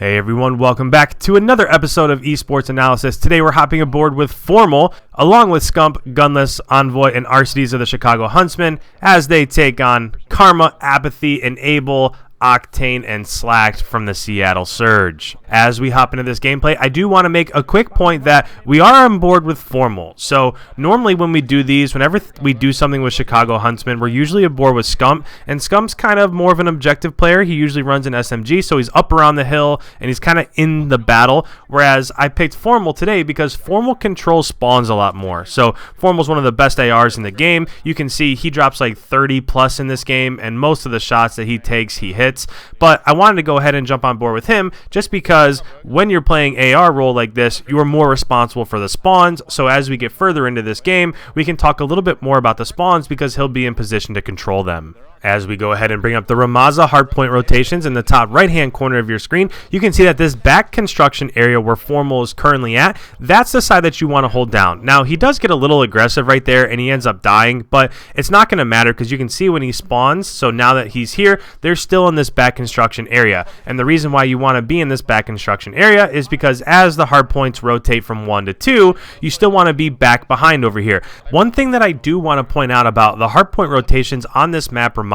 Hey everyone, welcome back to another episode of Esports Analysis. Today we're hopping aboard with Formal, along with Scump, Gunless, Envoy, and Arcades of the Chicago Huntsmen as they take on Karma, Apathy, Enable, Octane, and Slacked from the Seattle Surge. As we hop into this gameplay, I do want to make a quick point that we are on board with Formal. So normally when we do these, whenever we do something with Chicago Huntsmen, we're usually aboard with Scump, and Scump's kind of more of an objective player. He usually runs an SMG, so he's up around the hill, and he's kind of in the battle, whereas I picked Formal today because Formal controls spawns a lot more. So Formal's one of the best ARs in the game. You can see he drops like 30 plus in this game, and most of the shots that he takes, he hits. But I wanted to go ahead and jump on board with him just because when you're playing AR role like this, you are more responsible for the spawns. So as we get further into this game, we can talk a little bit more about the spawns because he'll be in position to control them. As we go ahead and bring up the Rammaza hardpoint rotations in the top right-hand corner of your screen, you can see that this back construction area where Formal is currently at, that's the side that you want to hold down. Now, he does get a little aggressive right there, and he ends up dying, but it's not going to matter because you can see when he spawns, so now that he's here, they're still in this back construction area. And the reason why you want to be in this back construction area is because as the hardpoints rotate from 1 to 2, you still want to be back behind over here. One thing that I do want to point out about the hardpoint rotations on this map, Rammaza,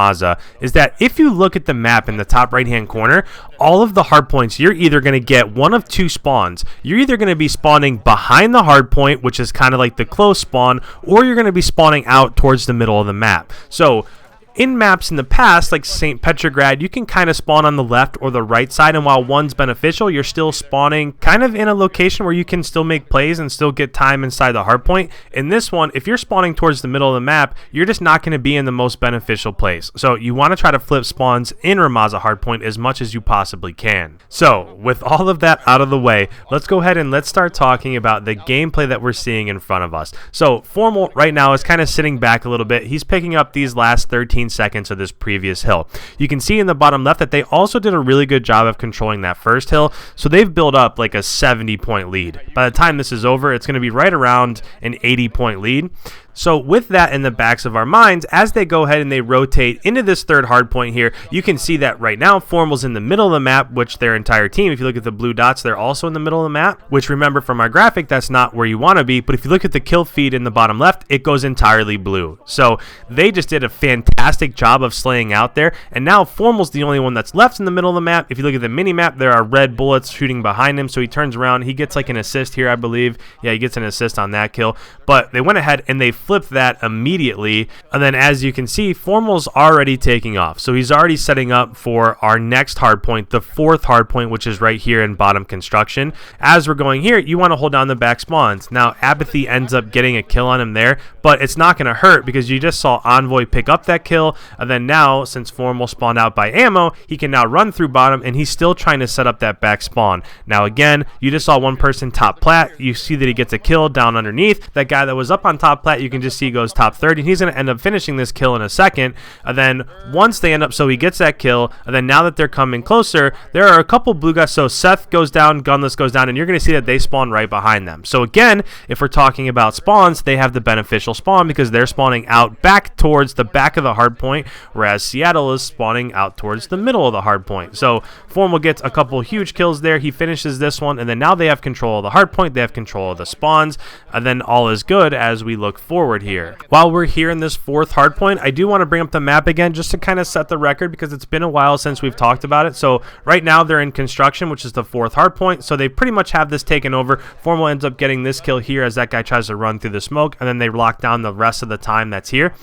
is that if you look at the map in the top right hand corner, all of the hardpoints, you're either going to get one of two spawns. You're either going to be spawning behind the hardpoint, which is kind of like the close spawn, or you're going to be spawning out towards the middle of the map. So in maps in the past, like St. Petrograd, you can kind of spawn on the left or the right side, and while one's beneficial, you're still spawning kind of in a location where you can still make plays and still get time inside the hardpoint. In this one, if you're spawning towards the middle of the map, you're just not going to be in the most beneficial place. So you want to try to flip spawns in Rammaza hardpoint as much as you possibly can. So with all of that out of the way, let's go ahead and let's start talking about the gameplay that we're seeing in front of us. So Formal right now is kind of sitting back a little bit. He's picking up these last 13 seconds of this previous hill. You can see in the bottom left that they also did a really good job of controlling that first hill, so they've built up like a 70-point lead. By the time this is over, it's going to be right around an 80-point lead. So with that in the backs of our minds, as they go ahead and they rotate into this third hard point here, you can see that right now Formal's in the middle of the map, which their entire team, if you look at the blue dots, they're also in the middle of the map, which remember from our graphic, that's not where you want to be. But if you look at the kill feed in the bottom left, it goes entirely blue. So they just did a fantastic job of slaying out there. And now Formal's the only one that's left in the middle of the map. If you look at the mini map, there are red bullets shooting behind him. So he turns around, he gets like an assist here, I believe. Yeah, he gets an assist on that kill. But they went ahead and they flipped that immediately, and then as you can see, Formal's already taking off. So he's already setting up for our next hardpoint, the fourth hardpoint, which is right here in bottom construction. As we're going here, you want to hold down the back spawns. Now Apathy ends up getting a kill on him there, but it's not going to hurt because you just saw Envoy pick up that kill, and then now since Formal spawned out by ammo, he can now run through bottom, and he's still trying to set up that back spawn. Now again, you just saw one person top plat. You see that he gets a kill down underneath. That guy that was up on top plat, you can just see goes top 30, and he's going to end up finishing this kill in a second. And then once they end up, so he gets that kill, and then now that they're coming closer, there are a couple blue guys. So Seth goes down, Gunless goes down, and you're going to see that they spawn right behind them. So again, if we're talking about spawns, they have the beneficial spawn because they're spawning out back towards the back of the hard point, whereas Seattle is spawning out towards the middle of the hard point. So Formal gets a couple huge kills there. He finishes this one, and then now they have control of the hard point, they have control of the spawns, and then all is good as we look forward here. While we're here in this fourth hardpoint, I do want to bring up the map again just to kind of set the record because it's been a while since we've talked about it. So right now they're in construction, which is the fourth hardpoint. So they pretty much have this taken over. Formal ends up getting this kill here as that guy tries to run through the smoke, and then they lock down the rest of the time that's here.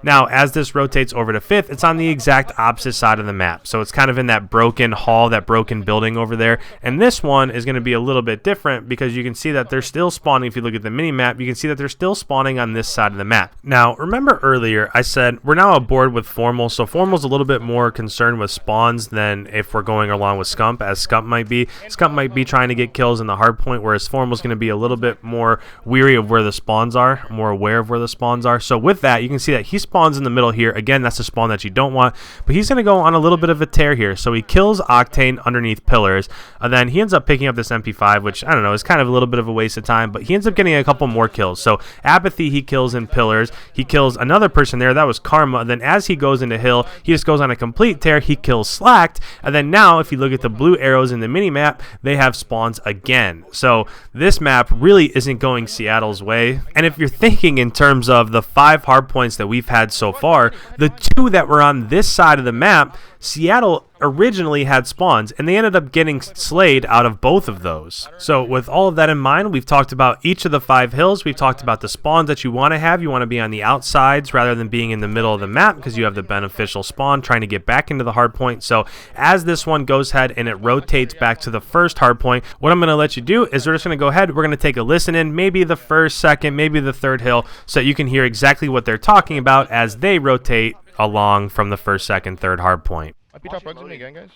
Now, as this rotates over to fifth, it's on the exact opposite side of the map. So it's kind of in that broken hall, that broken building over there. And this one is going to be a little bit different because you can see that they're still spawning. If you look at the mini map, you can see that they're still spawning on this side of the map. Now, remember earlier I said we're now aboard with Formal. So Formal's a little bit more concerned with spawns than if we're going along with Scump, as Scump might be. Scump might be trying to get kills in the hard point, whereas Formal's going to be a little bit more weary of where the spawns are, more aware of where the spawns are. So with that, you can see that he's spawns in the middle here. Again, that's the spawn that you don't want, but he's going to go on a little bit of a tear here. So he kills Octane underneath pillars, and then he ends up picking up this MP5, which I don't know, is kind of a little bit of a waste of time, but he ends up getting a couple more kills. So Apathy he kills in pillars. He kills another person there. That was Karma. And then as he goes into hill, he just goes on a complete tear. He kills Slacked. And then now, if you look at the blue arrows in the mini map, they have spawns again. So this map really isn't going Seattle's way. And if you're thinking in terms of the 5 hard points that we've had so far, the 2 that were on this side of the map, Seattle originally had spawns, and they ended up getting slayed out of both of those. So with all of that in mind, we've talked about each of the 5 hills. We've talked about the spawns that you want to have. You want to be on the outsides rather than being in the middle of the map because you have the beneficial spawn trying to get back into the hard point. So as this one goes ahead and it rotates back to the first hard point, what I'm going to let you do is we're just going to go ahead. We're going to take a listen in, maybe the first, second, maybe the third hill, so that you can hear exactly what they're talking about as they rotate along from the first, second, third hard point. Might be top rugs with me again, guys.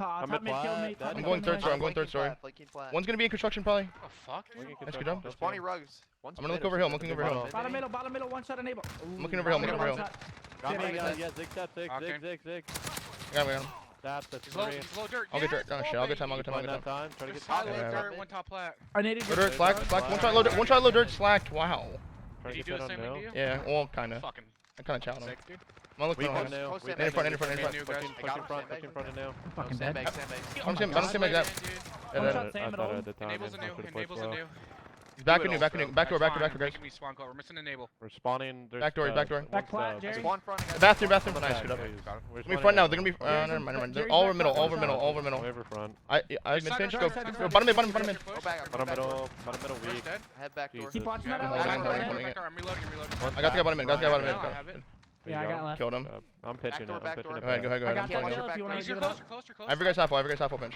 I'm going third story. I'm going third story. One's gonna be in construction probably. Oh fuck. That's good job. There's plenty rugs. I'm gonna look over hill. I'm looking over hill. Bottom middle, one shot enable. I'm looking over hill. I'm looking over hill. Yeah, zig. I got him. That's the He's low dirt. I'll get dirt. Oh shit, I'll get time. I'll get time. Try to get High low dirt, one top plat. I needed Low dirt, slacked. One shot low dirt, slacked. Wow. Did he do the same thing to you? Yeah, well, kinda. Fucking I kinda chowed him. sick, dude. I'm gonna look Weak for one him. now. In front. Pushing front and now. fucking dead. I'm same like that. One shot Sam at all. Enables a new. He's back to new. Back door, guys. Making me spawn call. We're missing enable. We're spawning. Back door. Back plat, Jerry. Spawn front. Bathroom. Nice, good up. We're Gonna be front now. They're gonna be. Never mind. They're all over middle. Over front. I've been finished. Go. Bottom mid. Go back. Bottom middle weak. Head back door. Keep watching that I'm out. holding. I'm reloading. I got the guy bottom mid. Yeah, I got left. Killed him. I'm pitching it. Back door. Go ahead. I got I'm pulling kill him. if you want to You're give it up. closer. Every guy's half full pinch.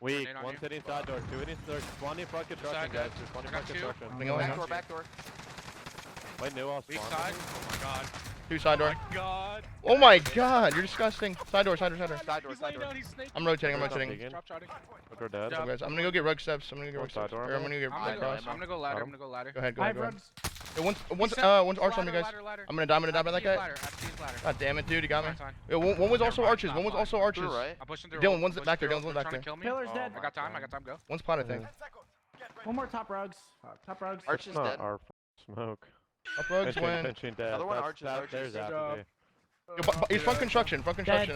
Weak. Grenade on One you. sitting side door. 2 hitting third. Spawning front construction, Side guys. door. Spawning I got front two. construction. Back door. Wait, new all Weak spawn. side. Oh my god. 2 side door. God. Oh my god, you're disgusting. Side door. He's laying down, he's snaking. I'm rotating. Digging. Drop shotting. We're dead. Yeah. Guys, I'm gonna go get rug steps. Or I'm Side door. gonna go I'm get cross. gonna go ladder. Go ahead. I have rugs. Yeah, one's arch on me, guys. Ladder. I'm gonna die by that guy. Ladder. God damn it, dude, you got me. Fine. Yeah, one was also arches. Fine, One was fine. also arches. I'm pushing through. Dylan, one's Pushing back there, through. Dylan's They're back trying to there. kill me. Pillar's dead. I got time. Go. One's pot, I think. One more top rugs. Top rugs. Arch is Not dead. our smoke. Up rugs win. Pinching dead. Another one, Arch is There's dead. Apathy. He's front construction.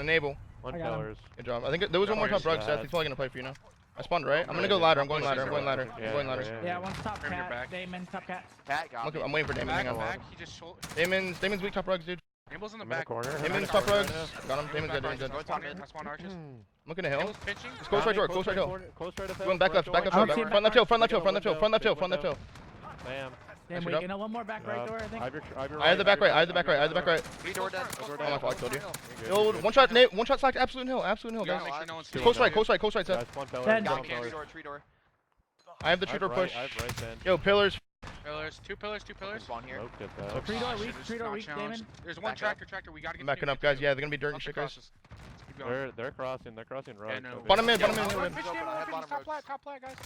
Enable. One I got him. pillars. Good job. I think there was one more top rugs. Seth. He's probably gonna play for you now. I spawned right. I'm gonna go ladder. I'm going ladder. Yeah, one's top Bring your cat. back. Damon, top cat. Cat got me. I'm waiting for Damon. Hang on. Back. He just showed. Damon's weak top rugs, dude. Amble's in the I'm in the back. corner. Damon's top rugs. Got him. Damon's dead. Go top mid. I spawn arches. I'm looking at hill. Amble's pitching. Just close right door. Close right hill. Close right of Going back left. Front left hill. Front left hill. Bam. Damn, Nice we job. get one more back right door, I think. I have the back right. Three door dead. Oh my fault, I killed you. Yo, one shot slacked. Absolute hill, guys. Close right, Seth. Guys, one pillar. Dead. One Tree pillar. door. Tree door. I have the tree door push. I have right then. Yo, pillars. Pillars. Two pillars. Spawn here. Nope, get that. Tree door Shit, weak, this tree is door not weak, challenged. Damon. There's one Back up. tractor. We gotta get I'm backing up, guys. Yeah, they're gonna be dirt and shit, guys. Keep going. They're crossing right. Yeah, no. Bottom mid. Pitch down, top plat, guys.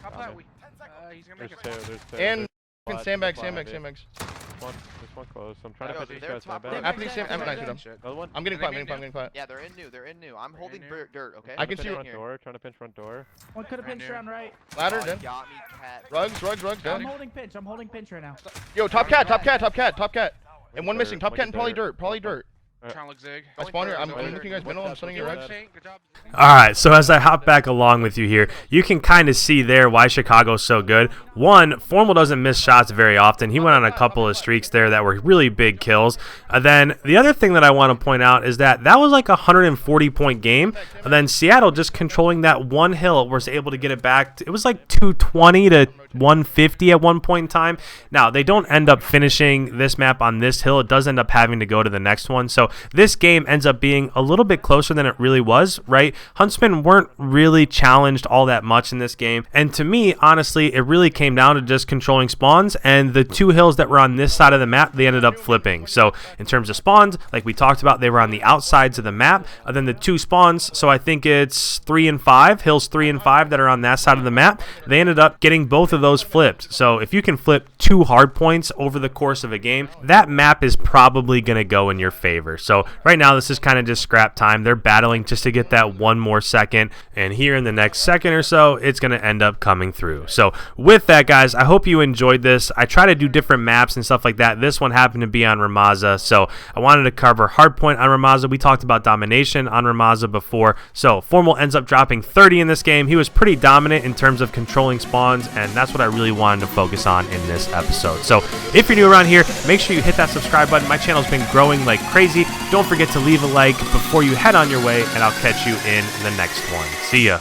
Top plat. He's gonna make There's it. two. And There's sandbags. This one close. I'm trying to Yo, put these they're guys top back. right. Apathy, nice with them. Another one. I'm getting quiet. Yeah, they're in new. I'm holding dirt. Okay. I can see front door. Trying to pinch front door. One could have pinched around right. Ladder, Oh, then. got me, cat. Rugs, I'm dead. holding pinch right now. Yo, top cat. And one missing. Top cat and probably dirt. Trying to look zig. I spawn here. I'm looking guys middle. I'm sending you rugs. Good job. All right, so as I hop back along with you here, you can kind of see there why Chicago's so good. One, Formal doesn't miss shots very often. He went on a couple of streaks there that were really big kills. Then the other thing that I want to point out is that was like a 140-point game. And then Seattle just controlling that one hill was able to get it back. It was like 220 to 150 at one point in time. Now, they don't end up finishing this map on this hill. It does end up having to go to the next one. So this game ends up being a little bit closer than it really was, right? Huntsmen weren't really challenged all that much in this game. And to me, honestly, it really came down to just controlling spawns. And the two hills that were on this side of the map, they ended up flipping. So in terms of spawns, like we talked about, they were on the outsides of the map. And then the two spawns, so I think it's 3 and 5, hills 3 and 5 that are on that side of the map. They ended up getting both of those flipped. So if you can flip 2 hard points over the course of a game, that map is probably going to go in your favor. So right now this is kind of just scrap time. They're battling just to get that 1 more second, and here in the next second or so, it's going to end up coming through. So with that, guys, I hope you enjoyed this. I try to do different maps and stuff like that. This one happened to be on Rammaza, so I wanted to cover hardpoint on Rammaza. We talked about domination on Rammaza before. So Formal ends up dropping 30 in this game. He was pretty dominant in terms of controlling spawns, and that's what I really wanted to focus on in this episode. So if you're new around here, make sure you hit that subscribe button. My channel's been growing like crazy. Don't forget to leave a like before you head on your way, and I'll catch you in the next one. See ya.